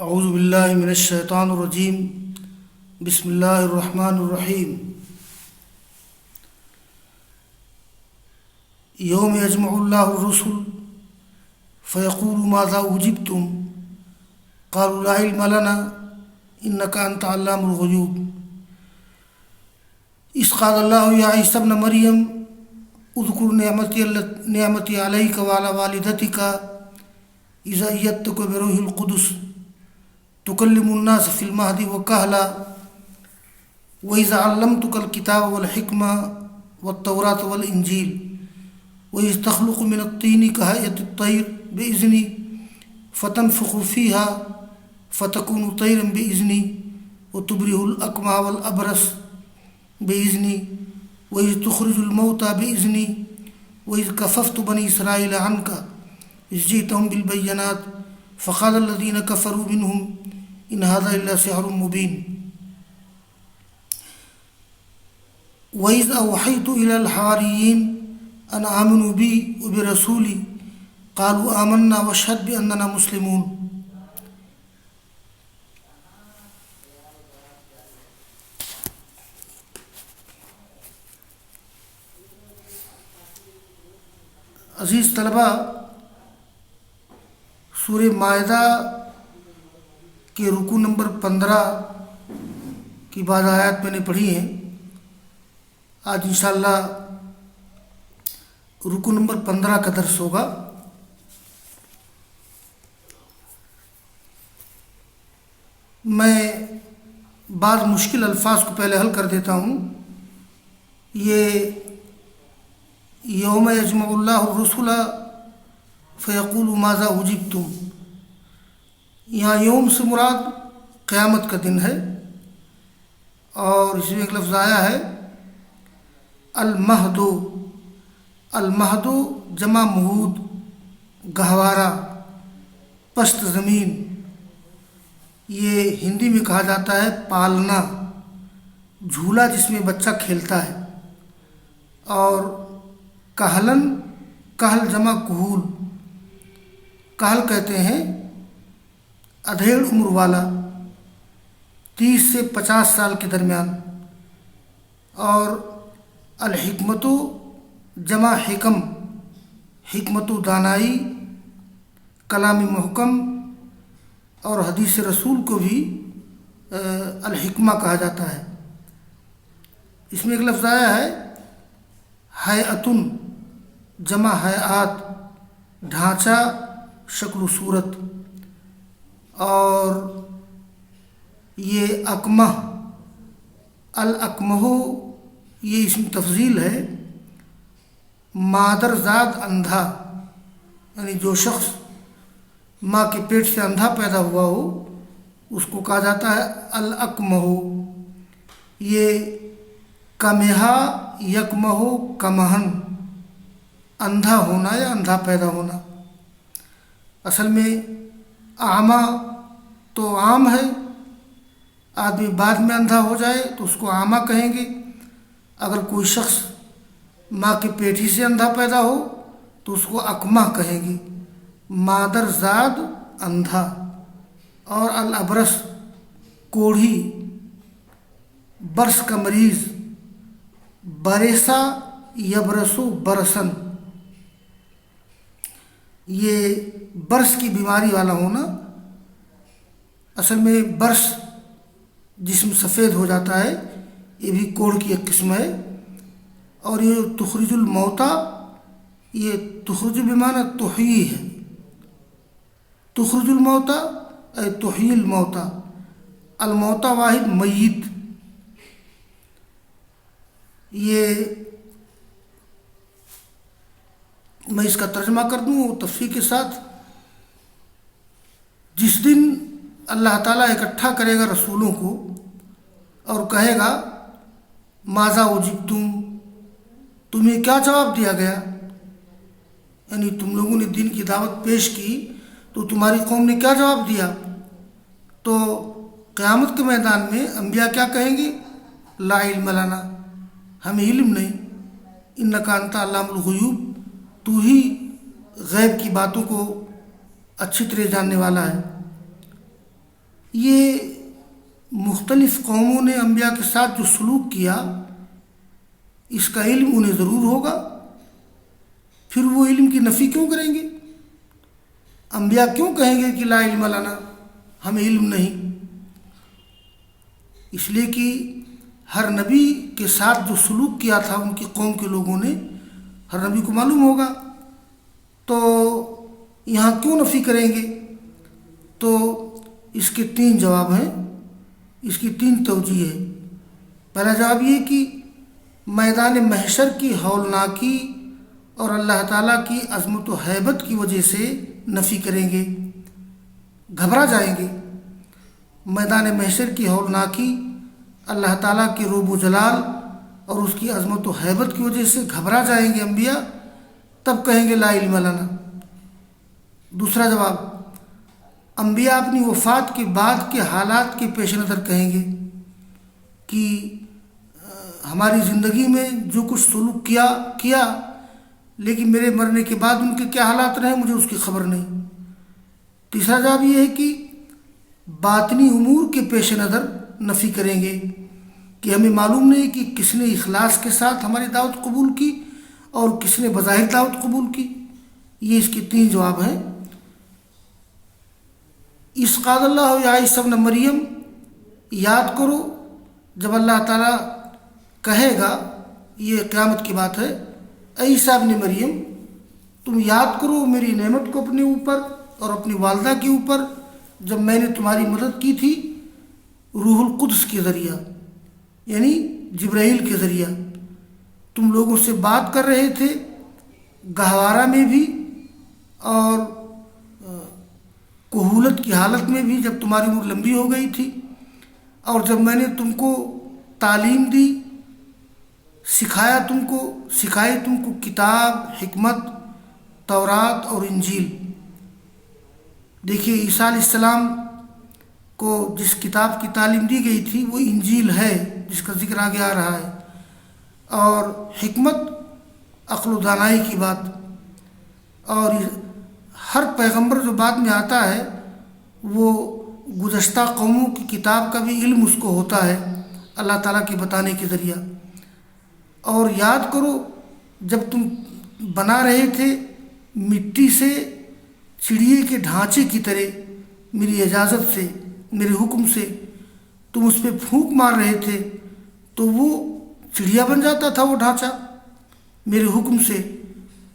اعوذ باللہ من الشیطان الرجیم بسم اللہ الرحمن الرحیم یوم یجمع اللہ الرسل فیقول ماذا اجبتم قالوا لا علم لنا انک انت علام الغیوب اذ قال اللہ یا عیسی ابن مریم اذکر نعمتی علیک وعلی والدتک اذ ایدتک بروح القدس تکلم الناس فی المہد وکہلا وَإِذْ عَلَّمْتُكَ الْكِتَابَ وَالْحِكْمَةَ وَالتَّوْرَاةَ وَالْإِنْجِيلَ وَإِذْ تَخْلُقُ مِنَ الطِّينِ كَهَيْئَةِ الطَّيْرِ بِإِذْنِي فَتَنفُخُ فِيهَا فَتَكُونُ طَيْرًا بِإِذْنِي وَتُبْرِئُ الْأَكْمَهَ وَالْأَبْرَصَ بِإِذْنِي وَإِذْ تُخْرِجُ الْمَوْتَى بِإِذْنِي وَإِذْ كَفَفْتُ بَنِي إِسْرَائِيلَ عَنْكَ إِذْ جِئْتَهُم بِالْبَيِّنَاتِ فَقَالَ الَّذِينَ كَفَرُوا مِنْهُمْ إِنْ هَذَا إِلَّا سِحْرٌ مُبِينٌ وَإِذْ أَوْحَيْتُ إِلَى الْحَوَارِيِّينَ أَنْ آمِنُوا بِي وَبِرَسُولِي قَالُوا آمَنَّا وَاشْهَدْ بِأَنَّنَا مُسْلِمُونَ۔ عزیز طلبہ، سورہ مائدہ کے رکوع نمبر 15 کی بعض آیات میں نے پڑھی ہیں۔ آج انشاءاللہ رکوع نمبر 15 کا درس ہوگا۔ میں بعض مشکل الفاظ کو پہلے حل کر دیتا ہوں۔ یہ یوم یجمع اللہ الرسل فیقول ماذا اجبتم، یہاں یوم سے مراد قیامت کا دن ہے، اور اس میں ایک لفظ آیا ہے المہد۔ المہد جمع مہود، گہوارہ، پست زمین۔ یہ ہندی میں کہا جاتا ہے پالنا، جھولا جس میں بچہ کھیلتا ہے۔ اور کہلن، کہل جمع کہول، کہل کہتے ہیں ادھیڑ عمر والا، 30 سے 50 سال کے درمیان۔ اور الحکمت جمع حکم، حکمت دانائی، کلام محکم، اور حدیث رسول کو بھی الحکمہ کہا جاتا ہے۔ اس میں ایک لفظ آیا ہے ہیئتن، جمع ہیئات، ڈھانچہ، شکل و صورت۔ اور یہ اکمہ، الاکمہ، یہ اسم تفضیل ہے، مادر زاد اندھا، یعنی جو شخص ماں کے پیٹ سے اندھا پیدا ہوا ہو اس کو کہا جاتا ہے الاکمہ۔ یہ کمہا یکمہ کمہن، اندھا ہونا یا اندھا پیدا ہونا۔ اصل میں اعمیٰ تو عام ہے، آدمی بعد میں اندھا ہو جائے تو اس کو اعمیٰ کہیں گے۔ اگر کوئی شخص ماں کے پیٹ ہی سے اندھا پیدا ہو تو اس کو اکمہ کہیں گے، مادر زاد اندھا۔ اور الابرس کوڑھی، برس کا مریض، برسا یبرسو برسن، یہ برس کی بیماری والا ہونا۔ اصل میں برس جسم سفید ہو جاتا ہے، یہ بھی کوڑھ کی ایک قسم ہے۔ اور یہ تخرج الموتى، یہ تخرج بمعنی تحیی ہے، تخرج الموتى اے تحیی الموتى، الموتى واحد میت۔ یہ میں اس کا ترجمہ کر دوں تفصیل کے ساتھ۔ جس دن اللہ تعالیٰ اکٹھا کرے گا رسولوں کو اور کہے گا ماذا اجبتم، تمہیں کیا جواب دیا گیا، یعنی تم لوگوں نے دین کی دعوت پیش کی تو تمہاری قوم نے کیا جواب دیا، تو قیامت کے میدان میں انبیاء کیا کہیں گے؟ لا علم لنا، ہمیں علم نہیں، انک انت علام الغیوب، تو ہی غیب کی باتوں کو اچھی طرح جاننے والا ہے۔ یہ مختلف قوموں نے انبیاء کے ساتھ جو سلوک کیا اس کا علم انہیں ضرور ہوگا، پھر وہ علم کی نفی کیوں کریں گے؟ انبیاء کیوں کہیں گے کہ لا علم لنا، ہمیں علم نہیں؟ اس لیے کہ ہر نبی کے ساتھ جو سلوک کیا تھا ان کی قوم کے لوگوں نے، ہر نبی کو معلوم ہوگا، تو یہاں کیوں نفی کریں گے؟ تو اس کے 3 جواب ہیں، اس کی 3 توجیہ ہے۔ پہلا جواب یہ کہ میدان محشر کی ہولناکی اور اللہ تعالیٰ کی عظمت و ہیبت کی وجہ سے نفی کریں گے، گھبرا جائیں گے۔ میدان محشر کی ہولناکی، اللہ تعالیٰ کے روب و جلال اور اس کی عظمت و ہیبت کی وجہ سے گھبرا جائیں گے انبیاء، تب کہیں گے لا علم لنا۔ دوسرا جواب، انبیاء اپنی وفات کے بعد کے حالات کے پیش نظر کہیں گے کہ ہماری زندگی میں جو کچھ سلوک کیا لیکن میرے مرنے کے بعد ان کے کیا حالات رہے مجھے اس کی خبر نہیں۔ تیسرا جواب یہ ہے کہ باطنی امور کے پیش نظر نفی کریں گے کہ ہمیں معلوم نہیں کہ کس نے اخلاص کے ساتھ ہماری دعوت قبول کی اور کس نے بظاہر دعوت قبول کی۔ یہ اس کے 3 جواب ہیں۔ اس قال اللہ یا عیسی ابن مریم، یاد کرو جب اللہ تعالیٰ کہے گا، یہ قیامت کی بات ہے، اے عیسیٰ ابن مریم تم یاد کرو میری نعمت کو اپنے اوپر اور اپنی والدہ کے اوپر جب میں نے تمہاری مدد کی تھی روح القدس کے ذریعہ، یعنی جبرائیل کے ذریعہ۔ تم لوگوں سے بات کر رہے تھے گہوارہ میں بھی اور کہولت کی حالت میں بھی، جب تمہاری عمر لمبی ہو گئی تھی، اور جب میں نے تم کو تعلیم دی، سکھائی تم کو کتاب، حکمت، تورات اور انجیل۔ دیکھیے عیسیٰ علیہ السلام کو جس کتاب کی تعلیم دی گئی تھی وہ انجیل ہے جس کا ذکر آگے آ رہا ہے، اور حکمت عقل و دانائی کی بات، اور ہر پیغمبر جو بعد میں آتا ہے وہ گزشتہ قوموں کی کتاب کا بھی علم اس کو ہوتا ہے اللہ تعالیٰ کے بتانے کے ذریعہ۔ اور یاد کرو جب تم بنا رہے تھے مٹی سے چڑیے کے ڈھانچے کی طرح، میری اجازت سے، میرے حکم سے تم اس پہ پھونک مار رہے تھے تو وہ چڑیا بن جاتا تھا وہ ڈھانچہ میرے حکم سے،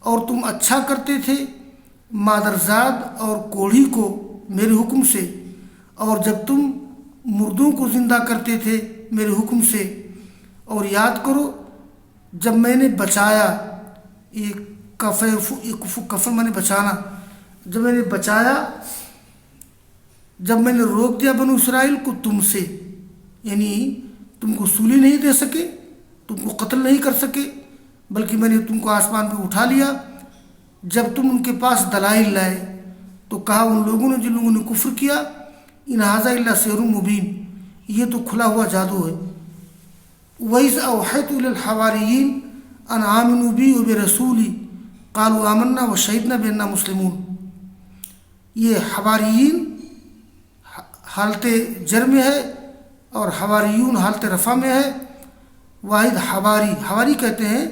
اور تم اچھا کرتے تھے مادرزاد اور کوڑھی کو میرے حکم سے، اور جب تم مردوں کو زندہ کرتے تھے میرے حکم سے۔ اور یاد کرو جب میں نے بچایا، یہ کفر میں نے بچانا، جب میں نے بچایا، جب میں نے روک دیا بنو اسرائیل کو تم سے، یعنی تم کو سولی نہیں دے سکے، تم کو قتل نہیں کر سکے، بلکہ میں نے تم کو آسمان پہ اٹھا لیا۔ جب تم ان کے پاس دلائل لائے تو کہا ان لوگوں نے، جن لوگوں نے کفر کیا، ان ھذا الا سحر مبین، یہ تو کھلا ہوا جادو ہے۔ وَإِذْ أَوْحَيْتُ إِلَى الْحَوَارِيِّينَ أَنْ آمِنُوا بِي وَبِرَسُولِي قَالُوا آمَنَّا وَشَهِدْنَا بِأَنَّا مُسْلِمُونَ۔ یہ حواریین حالت جر میں ہے اور حواریون حالت رفع میں ہے۔ واحد حواری کہتے ہیں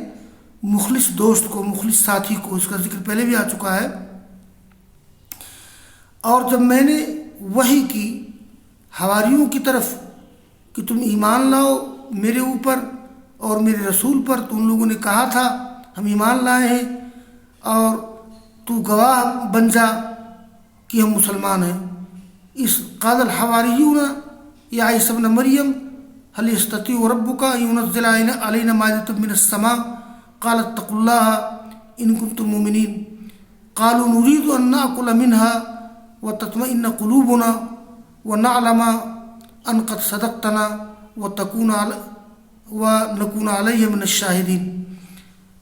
مخلص دوست کو، مخلص ساتھی کو، اس کا ذکر پہلے بھی آ چکا ہے۔ اور جب میں نے وحی کی حواریوں کی طرف کہ تم ایمان لاؤ میرے اوپر اور میرے رسول پر، تو ان لوگوں نے کہا تھا ہم ایمان لائے ہیں اور تو گواہ بن جا کہ ہم مسلمان ہیں۔ اس قال الحواریون یا عیسی ابن مریم هل يستطيع ربك ان ينزل علينا مائدة من السماء قال اتقوا الله ان كنتم مؤمنين قالوا نريد ان ناكل منها وتطمئن قلوبنا ونعلم ان قد صدقتنا ونكون عليه من الشاهدين۔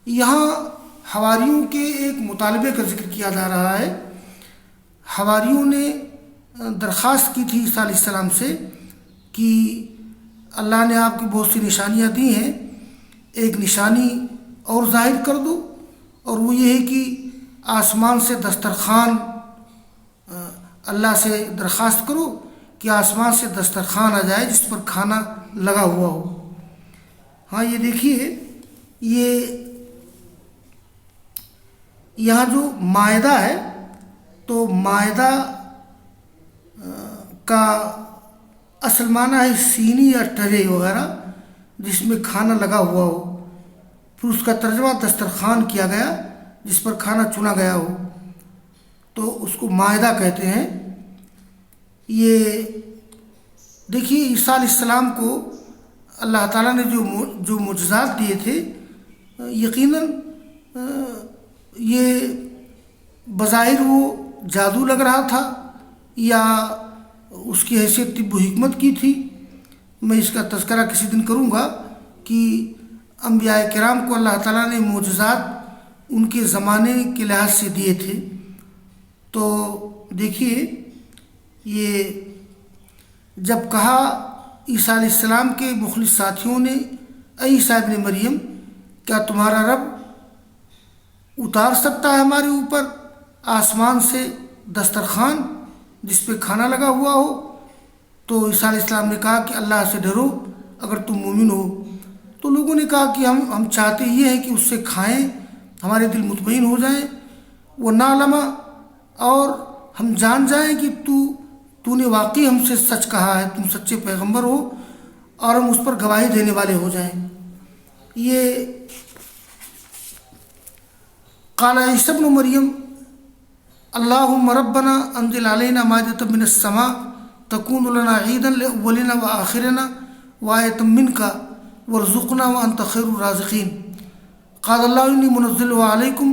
یہاں حواریوں کے ایک مطالبے کا ذکر کیا جا رہا ہے۔ حواریوں نے درخواست کی تھی عیسیٰ علیہ السلام سے کہ اللہ نے آپ کی بہت سی نشانیاں دی ہیں، ایک نشانی اور ظاہر کر دو، اور وہ یہ ہے کہ آسمان سے دسترخوان، اللہ سے درخواست کرو کہ آسمان سے دسترخوان آ جائے جس پر کھانا لگا ہوا ہو۔ ہاں یہ دیکھیے، یہ یہاں جو مائدہ ہے تو مائدہ کا اصل معنی ہے سینی یا ٹرے وغیرہ جس میں کھانا لگا ہوا ہو، پھر اس کا ترجمہ دسترخوان کیا گیا جس پر کھانا چنا گیا ہو، تو اس کو مائدہ کہتے ہیں۔ یہ دیکھیے عیسیٰ علیہ السلام کو اللہ تعالیٰ نے جو معجزات دیے تھے، یقیناً یہ بظاہر وہ جادو لگ رہا تھا یا اس کی حیثیت طب و حکمت کی تھی۔ میں اس کا تذکرہ کسی دن کروں گا کہ انبیاء کرام کو اللہ تعالیٰ نے معجزات ان کے زمانے کے لحاظ سے دیے تھے۔ تو دیکھیے، یہ جب کہا عیسیٰ علیہ السلام کے مخلص ساتھیوں نے، اے عیسیٰ ابن مریم، کیا تمہارا رب اتار سکتا ہے ہمارے اوپر آسمان سے دسترخوان جس پہ کھانا لگا ہوا ہو؟ تو عیسیٰ علیہ السلام نے کہا کہ اللہ سے ڈرو اگر تم مومن ہو۔ تو لوگوں نے کہا کہ ہم چاہتے یہ ہیں کہ اس سے کھائیں، ہمارے دل مطمئن ہو جائیں، وہ نعلم، اور ہم جان جائیں کہ تو نے واقعی ہم سے سچ کہا ہے، تم سچے پیغمبر ہو، اور ہم اس پر گواہی دینے والے ہو جائیں۔ یہ قال عیسی ابن مریم اللہم ربنا انزل علینا مائدۃ من السماء تکون لنا عیدا لاولنا وآخرنا وآیۃ منک وارزقنا وانت خیر الرازقین قال اللہ انی منزلہ علیکم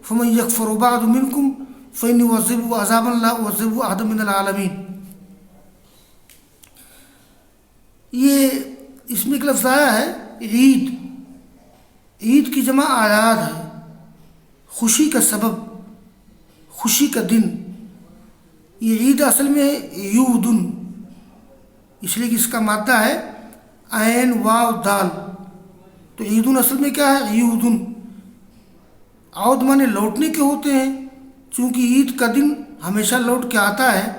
فمن یکفر بعد منکم فإنی اعذبہ عذابا لا اعذبہ احدا من العالمین۔ یہ اس میں ایک لفظ آیا ہے عید، عید کی جمع اعیاد ہے، خوشی کا سبب، خوشی کا دن۔ یہ عید اصل میں یودن، اس لیے کہ اس کا مادہ ہے عین واو دال، تو عیدن اصل میں کیا ہے؟ یودن۔ عود مانے لوٹنے کے ہوتے ہیں، چونکہ عید کا دن ہمیشہ لوٹ کے آتا ہے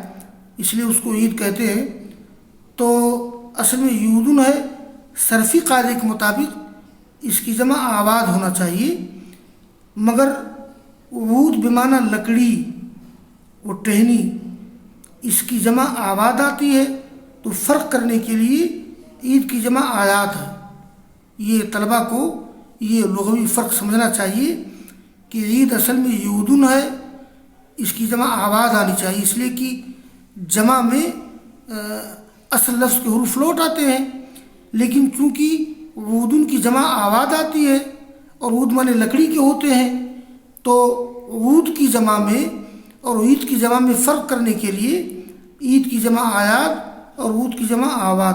اس لیے اس کو عید کہتے ہیں۔ تو اصل میں یودن ہے، صرفی قاعدے کے مطابق اس کی جمع آباد ہونا چاہیے، مگر وود بمعنی لکڑی و ٹہنی، اس کی جمع آباد آتی ہے، تو فرق کرنے کے لیے عید کی جمع آیات ہے۔ یہ طلبہ کو یہ لغوی فرق سمجھنا چاہیے کہ عید اصل میں یودن ہے، اس کی جمع آباد آنی چاہیے، اس لیے کہ جمع میں اصل لفظ کے حروف لوٹ آتے ہیں، لیکن چونکہ وودن کی جمع آباد آتی ہے اور وود مانے لکڑی کے ہوتے ہیں، تو عود کی جمع میں اور عید کی جمع میں فرق کرنے کے لیے عید کی جمع آیات اور عود کی جمع آباد۔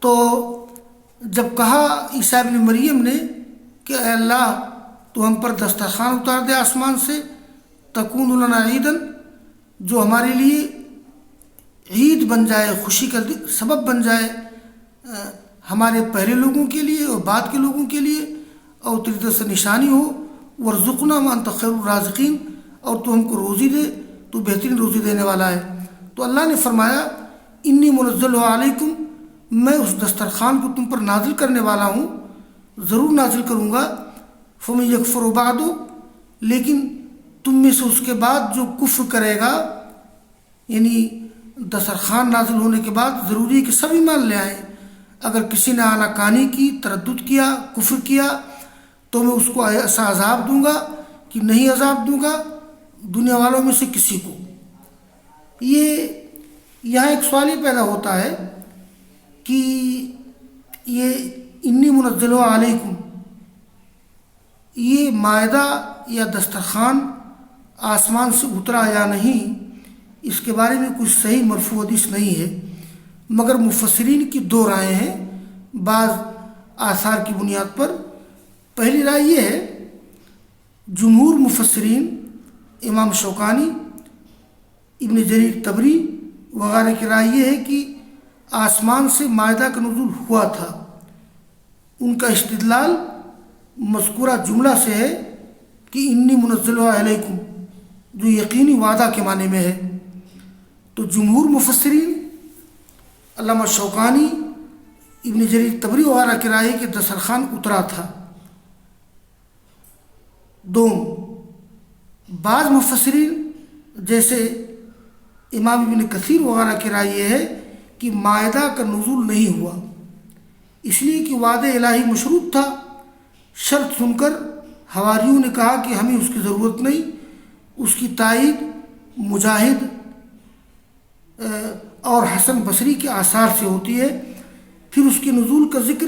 تو جب کہا عیسیٰ ابن مریم نے کہ اے اللہ تو ہم پر دسترخوان اتار دے آسمان سے، تکون لنا عیدن، جو ہمارے لیے عید بن جائے، خوشی کا سبب بن جائے، ہمارے پہلے لوگوں کے لیے اور بعد کے لوگوں کے لیے، اور تیری طرف سے نشانی ہو، ورزقنا وانت خیر الرازقین، اور تو ہم کو روزی دے، تو بہترین روزی دینے والا ہے۔ تو اللہ نے فرمایا انی منزلہ علیکم، میں اس دسترخوان کو تم پر نازل کرنے والا ہوں، ضرور نازل کروں گا، فمن یکفر بعد، لیکن تم میں سے اس کے بعد جو کفر کرے گا، یعنی دسترخوان نازل ہونے کے بعد ضروری ہے کہ سب ایمان لے آئیں۔ اگر کسی نے آنا کانی کی، تردد کیا، کفر کیا، تو میں اس کو ایسا عذاب دوں گا کہ نہیں عذاب دوں گا دنیا والوں میں سے کسی کو۔ یہ یہاں ایک سوال یہ پیدا ہوتا ہے کہ یہ انی منزلہ علیکم، یہ مائدہ یا دسترخوان آسمان سے اترا یا نہیں، اس کے بارے میں کچھ صحیح مرفوع حدیث نہیں ہے، مگر مفسرین کی دو رائے ہیں بعض آثار کی بنیاد پر۔ پہلی رائے یہ ہے، جمہور مفسرین امام شوکانی، ابن جریر طبری وغیرہ کی رائے یہ ہے کہ آسمان سے مائدہ کا نزول ہوا تھا۔ ان کا استدلال مذکورہ جملہ سے ہے کہ انی منزلہ علیکم، جو یقینی وعدہ کے معنی میں ہے۔ تو جمہور مفسرین علامہ شوکانی، ابن جریر طبری وغیرہ کی رائے کہ دسترخوان اترا تھا۔ بعض مفسرین جیسے امام ابن کثیر وغیرہ کی رائے یہ ہے کہ مائدہ کا نزول نہیں ہوا، اس لیے کہ وعد الہی مشروط تھا۔ شرط سن کر حواریوں نے کہا کہ ہمیں اس کی ضرورت نہیں۔ اس کی تائید مجاہد اور حسن بصری کے آثار سے ہوتی ہے، پھر اس کے نزول کا ذکر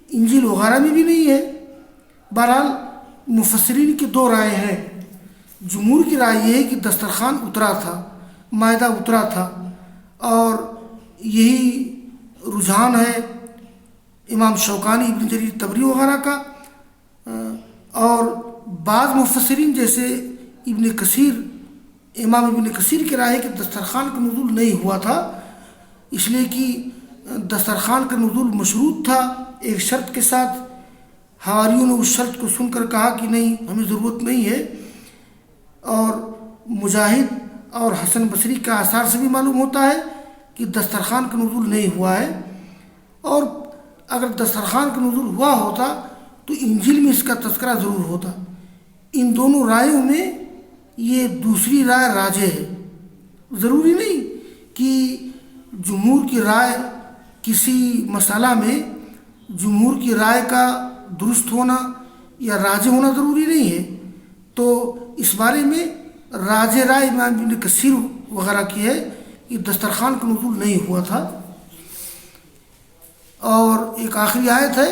انجیل وغیرہ میں بھی نہیں ہے۔ بہرحال مفسرین کی دو رائے ہیں۔ جمہور کی رائے یہ ہے کہ دسترخوان اترا تھا، مائدہ اترا تھا، اور یہی رجحان ہے امام شوکانی، ابن جریر طبری وغیرہ کا۔ اور بعض مفسرین جیسے ابن کثیر، امام ابن کثیر کی رائے ہے کہ دسترخوان کا نزول نہیں ہوا تھا، اس لیے کہ دسترخوان کا نزول مشروط تھا ایک شرط کے ساتھ۔ حواریوں نے اس شرط کو سن کر کہا کہ نہیں، ہمیں ضرورت نہیں ہے۔ اور مجاہد اور حسن بصری کے آثار سے بھی معلوم ہوتا ہے کہ دسترخوان کا نزول نہیں ہوا ہے، اور اگر دسترخوان کا نزول ہوا ہوتا تو انجیل میں اس کا تذکرہ ضرور ہوتا۔ ان دونوں رائےوں میں یہ دوسری رائے راجح ہے۔ ضروری نہیں کہ جمہور کی رائے کسی مسئلہ میں جمہور کی رائے کا درست ہونا یا راجح ہونا ضروری نہیں ہے، تو اس بارے میں راجح رائے امام ابن کثیر وغیرہ کی ہے کہ دسترخوان کا نزول نہیں ہوا تھا۔ اور ایک آخری آیت ہے،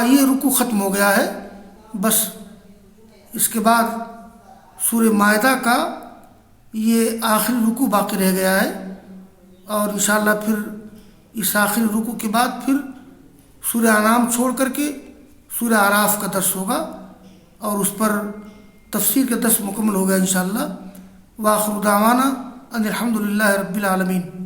یہ رکوع ختم ہو گیا ہے، بس اس کے بعد سورہ مائدہ کا یہ آخری رکوع باقی رہ گیا ہے، اور انشاءاللہ پھر اس آخری رکوع کے بعد پھر سورہ انعام چھوڑ کر کے سورہ اعراف کا درس ہوگا، اور اس پر تفسیر کا درس مکمل ہوگا انشاءاللہ۔ وآخر دعوانا ان الحمد للہ رب العالمین۔